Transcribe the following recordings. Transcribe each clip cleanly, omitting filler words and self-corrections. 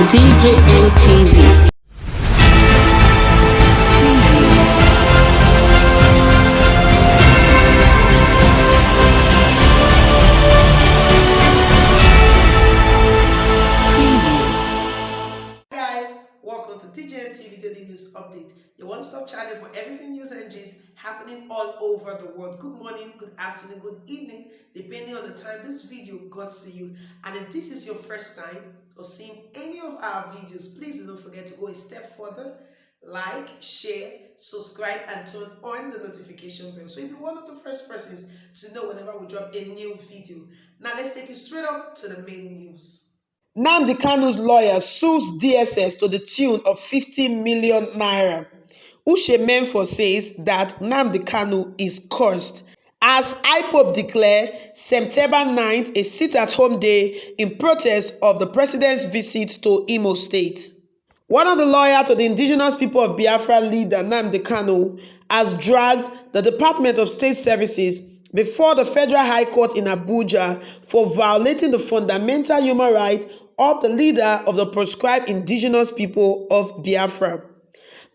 DJN Welcome to TJN Daily News Update, your one-stop channel for everything news and gist happening all over the world. Good morning, good afternoon, good evening, depending on the time this video got to you. And if this is your first time of seeing any of our videos, please don't forget to go a step further, like, share, subscribe, and turn on the notification bell so you'll be one of the first persons to know whenever we drop a new video. Now let's take you straight up to the main news. Nnamdi Kanu's lawyer sues DSS to the tune of 50 million naira. Mefor says that Nnamdi Kanu is cursed as IPOB declare September 9th a sit-at-home day in protest of the president's visit to Imo State. One of the lawyers to the indigenous people of Biafra leader Nnamdi Kanu has dragged the Department of State Services before the Federal High Court in Abuja for violating the fundamental human right of the leader of the proscribed indigenous people of Biafra.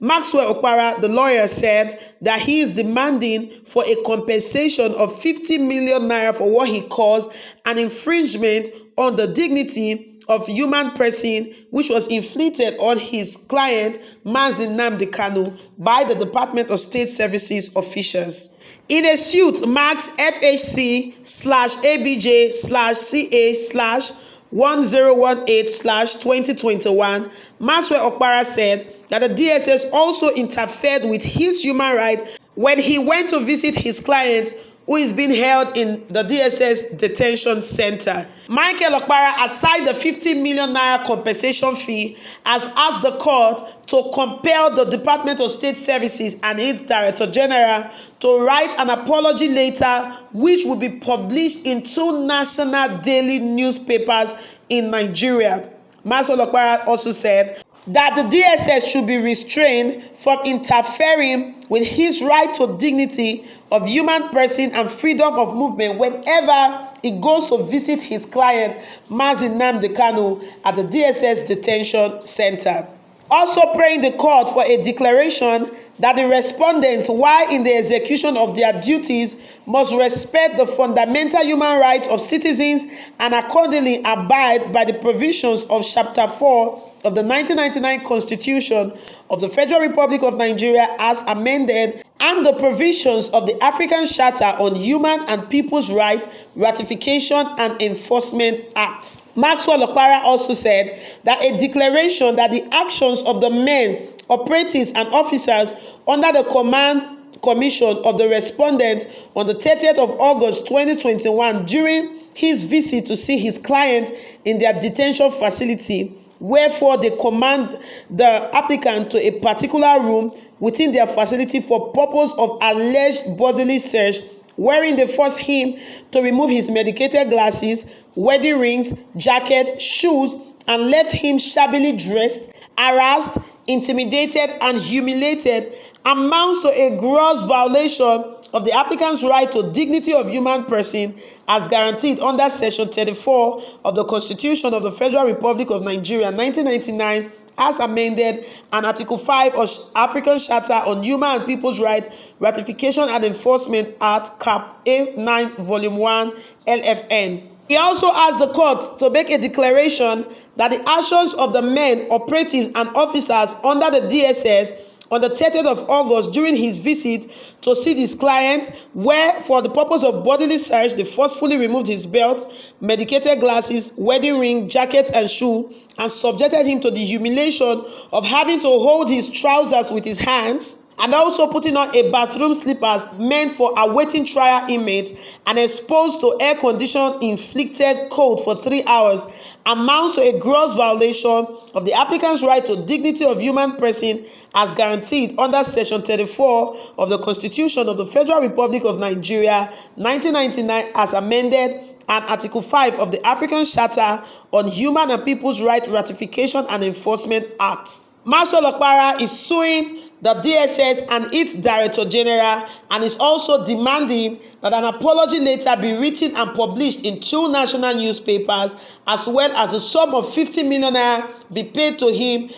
Maxwell Okpara, the lawyer, said that he is demanding for a compensation of 50 million naira for what he calls an infringement on the dignity of human person which was inflicted on his client Nnamdi Kanu by the Department of State Services officials. In a suit marked FHC/ABJ/CA/1018/2021, Maxwell Okpara said that the DSS also interfered with his human right when he went to visit his client who is being held in the DSS detention center. Michael Okpara, aside the 50 million naira compensation fee, has asked the court to compel the Department of State Services and its Director General to write an apology letter which will be published in 2 national daily newspapers in Nigeria. Maxwell Okpara also said that the DSS should be restrained from interfering with his right to dignity of human person and freedom of movement whenever he goes to visit his client Nnamdi Kanu at the DSS detention center. Also praying the court for a declaration that the respondents, while in the execution of their duties, must respect the fundamental human rights of citizens and accordingly abide by the provisions of Chapter 4 of the 1999 Constitution of the Federal Republic of Nigeria as amended and the provisions of the African Charter on Human and People's Rights Ratification and Enforcement Act. Maxwell Okpara also said that a declaration that the actions of the men, operatives and officers under the command commission of the respondent on the 30th of August 2021 during his visit to see his client in their detention facility, wherefore they command the applicant to a particular room within their facility for purpose of alleged bodily search, wherein they force him to remove his medicated glasses, wedding rings, jacket, shoes, and left him shabbily dressed, harassed, intimidated, and humiliated, amounts to a gross violation of the applicant's right to dignity of human person as guaranteed under Section 34 of the Constitution of the Federal Republic of Nigeria 1999 as amended and Article 5 of African Charter on Human and People's Rights Ratification and Enforcement Act Cap A9 Volume 1 LFN. He also asked the court to make a declaration that the actions of the men, operatives, and officers under the DSS on the 30th of August during his visit to see his client, where for the purpose of bodily search they forcefully removed his belt, medicated glasses, wedding ring, jacket, and shoe, and subjected him to the humiliation of having to hold his trousers with his hands, and also putting on a bathroom slippers meant for awaiting trial inmates and exposed to air-conditioned inflicted cold for 3 hours, amounts to a gross violation of the applicant's right to dignity of human person as guaranteed under Section 34 of the Constitution of the Federal Republic of Nigeria 1999 as amended and Article 5 of the African Charter on Human and People's Rights Ratification and Enforcement Act. Maxwell Okpara is suing the DSS and its Director General and is also demanding that an apology letter be written and published in 2 national newspapers, as well as a sum of 50 million naira be paid to him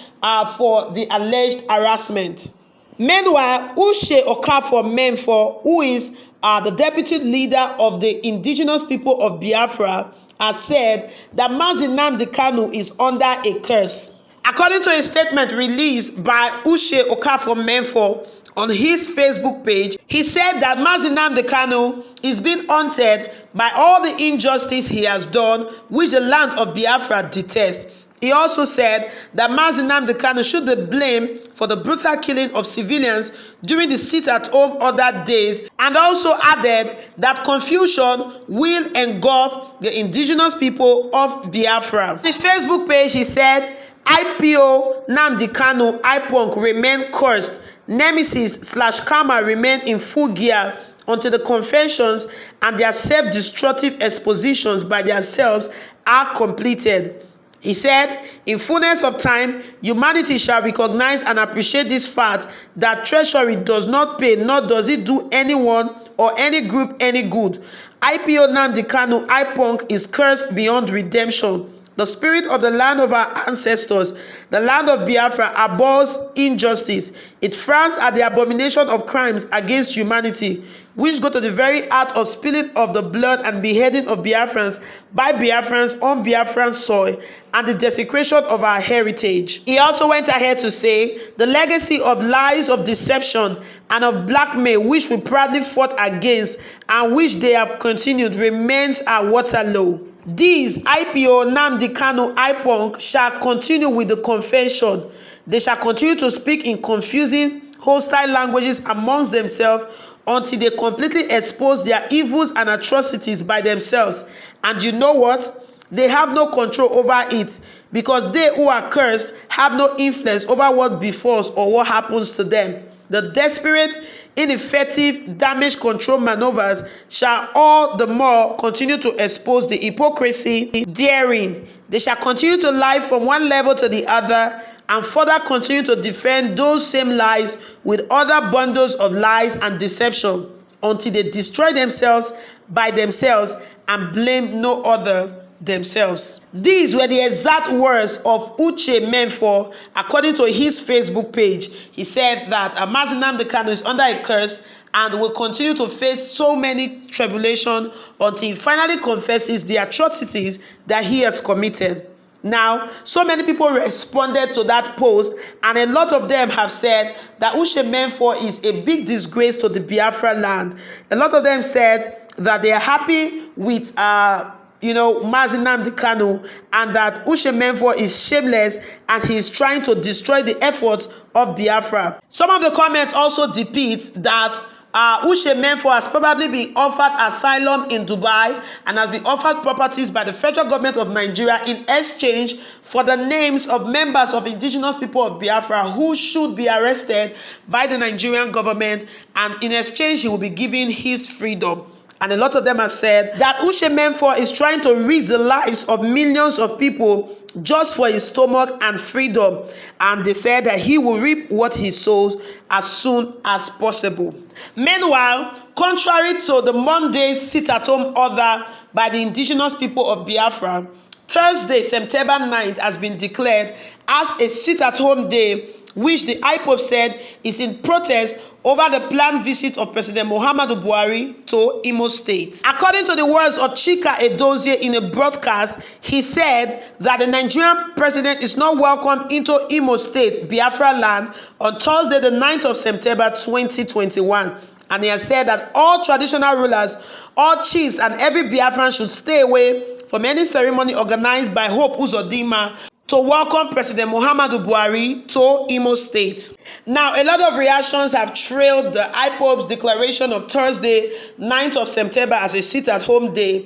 for the alleged harassment. Meanwhile, Uche Okafor Mefor, who is the deputy leader of the indigenous people of Biafra, has said that Nnamdi Kanu is under a curse. According to a statement released by Uche Okafor Mefor on his Facebook page, he said that Nnamdi Kanu is being haunted by all the injustice he has done, which the land of Biafra detests. He also said that Nnamdi Kanu should be blamed for the brutal killing of civilians during the sit-at-home order days, and also added that confusion will engulf the indigenous people of Biafra. On his Facebook page, he said, IPO Nnamdi Kanu IPONK remain cursed. Nemesis/karma remain in full gear until the confessions and their self-destructive expositions by themselves are completed. He said, in fullness of time, humanity shall recognize and appreciate this fact that treachery does not pay, nor does it do anyone or any group any good. IPO Nnamdi Kanu IPONK is cursed beyond redemption. The spirit of the land of our ancestors, the land of Biafra, abhors injustice. It frowns at the abomination of crimes against humanity, which go to the very heart of spilling of the blood and beheading of Biafrans by Biafrans on Biafran soil, and the desecration of our heritage. He also went ahead to say, the legacy of lies, of deception, and of blackmail, which we proudly fought against and which they have continued, remains at Waterloo. These IPO Nnamdi Kanu IPONK shall continue with the confession. They shall continue to speak in confusing, hostile languages amongst themselves until they completely expose their evils and atrocities by themselves. And you know what? They have no control over it, because they who are cursed have no influence over what befalls or what happens to them. The desperate, ineffective damage control maneuvers shall all the more continue to expose the hypocrisy therein. They shall continue to lie from one level to the other, and further continue to defend those same lies with other bundles of lies and deception until they destroy themselves by themselves and blame no other themselves. These were the exact words of Uche Mefor according to his Facebook page. He said that Nnamdi Kanu is under a curse and will continue to face so many tribulations until he finally confesses the atrocities that he has committed. Now, so many people responded to that post, and a lot of them have said that Uche Mefor is a big disgrace to the Biafra land. A lot of them said that they are happy with Nnamdi Kanu, and that Uche Mefor is shameless and he is trying to destroy the efforts of Biafra. Some of the comments also depict that Uche Mefor has probably been offered asylum in Dubai and has been offered properties by the federal government of Nigeria in exchange for the names of members of indigenous people of Biafra who should be arrested by the Nigerian government, and in exchange he will be given his freedom. And a lot of them have said that Uche Mefor is trying to risk the lives of millions of people just for his stomach and freedom. And they said that he will reap what he sows as soon as possible. Meanwhile, contrary to the Monday sit-at-home order by the indigenous people of Biafra, Thursday, September 9th has been declared as a sit-at-home day, which the IPOB said is in protest over the planned visit of President Muhammadu Buhari to Imo State. According to the words of Chika Edozie in a broadcast, he said that the Nigerian president is not welcome into Imo State, Biafra land, on Thursday, the 9th of September 2021. And he has said that all traditional rulers, all chiefs, and every Biafran should stay away from any ceremony organized by Hope Uzodinma to welcome President Muhammadu Buhari to Imo State. Now, a lot of reactions have trailed the IPOB's declaration of Thursday, 9th of September as a sit-at-home day,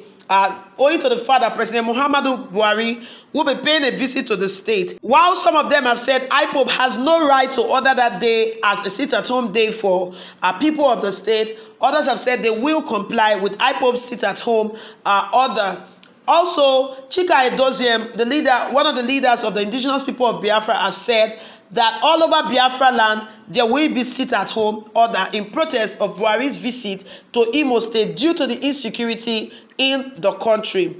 owing to the fact that President Muhammadu Buhari will be paying a visit to the state. While some of them have said IPOB has no right to order that day as a sit-at-home day for people of the state, others have said they will comply with IPOB's sit-at-home order. Also, Chika Edozie, one of the leaders of the indigenous people of Biafra, has said that all over Biafra land there will be sit-at-home order in protest of Buhari's visit to Imo State due to the insecurity in the country.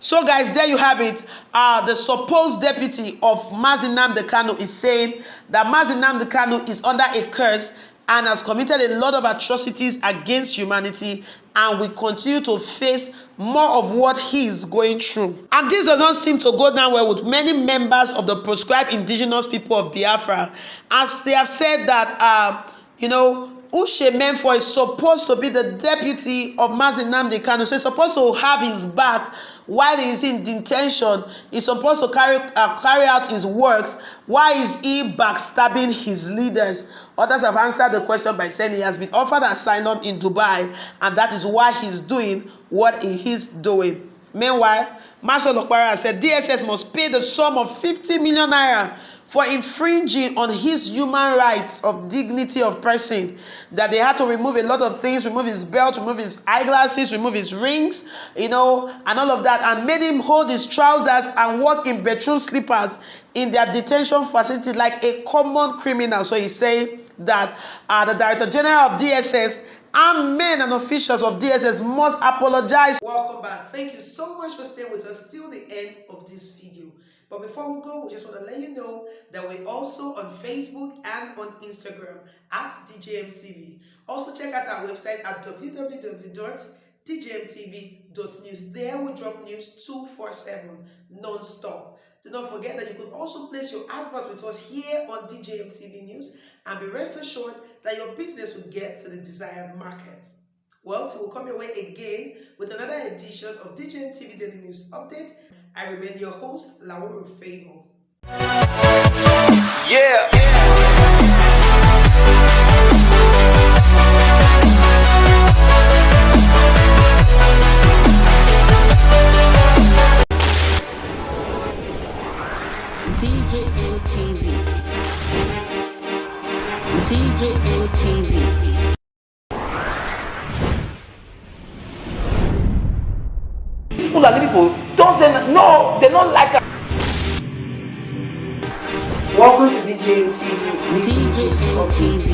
So guys, there you have it. The supposed deputy of Nnamdi Kanu is saying that Nnamdi Kanu is under a curse and has committed a lot of atrocities against humanity and will continue to face more of what he is going through. And this does not seem to go down well with many members of the proscribed indigenous people of Biafra, as they have said that Uche Mefor is supposed to be the deputy of Nnamdi Kanu, so he's supposed to have his back while he is in detention. He's supposed to carry out his works. Why is he backstabbing his leaders? Others have answered the question by saying he has been offered asylum in Dubai, and that is why he's doing what he is doing. Meanwhile, Marshal Okpara said DSS must pay the sum of 50 million naira for infringing on his human rights of dignity of person, that they had to remove a lot of things, remove his belt, remove his eyeglasses, remove his rings, and all of that, and made him hold his trousers and walk in bedroom slippers in their detention facility like a common criminal. So he's saying that the Director General of DSS and men and officials of DSS must apologize. Welcome back. Thank you so much for staying with us till the end of this video. But before we go, we just want to let you know that we're also on Facebook and on Instagram at DJMTV. Also check out our website at www.djmtv.news. There we drop news 247 non-stop. Do not forget that you could also place your advert with us here on DJMTV News, and be rest assured that your business will get to the desired market. Well, so we'll come your way again with another edition of DJMTV Daily News Update. I remain your host, Laura Favor. Yeah. DJMTV. DJMTV. Fulani people don't say no, they don't like us. Welcome to DJMTV. DJMTV.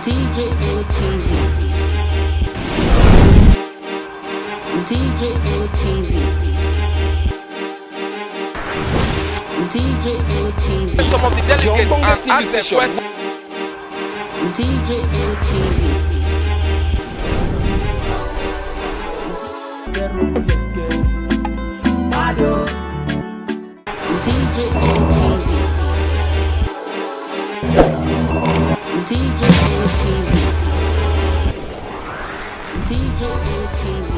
DJMTV. DJMTV. DJMTV. Some of the delegates and ask the question. DJMTV. DJMTV. DJMTV. DJMTV.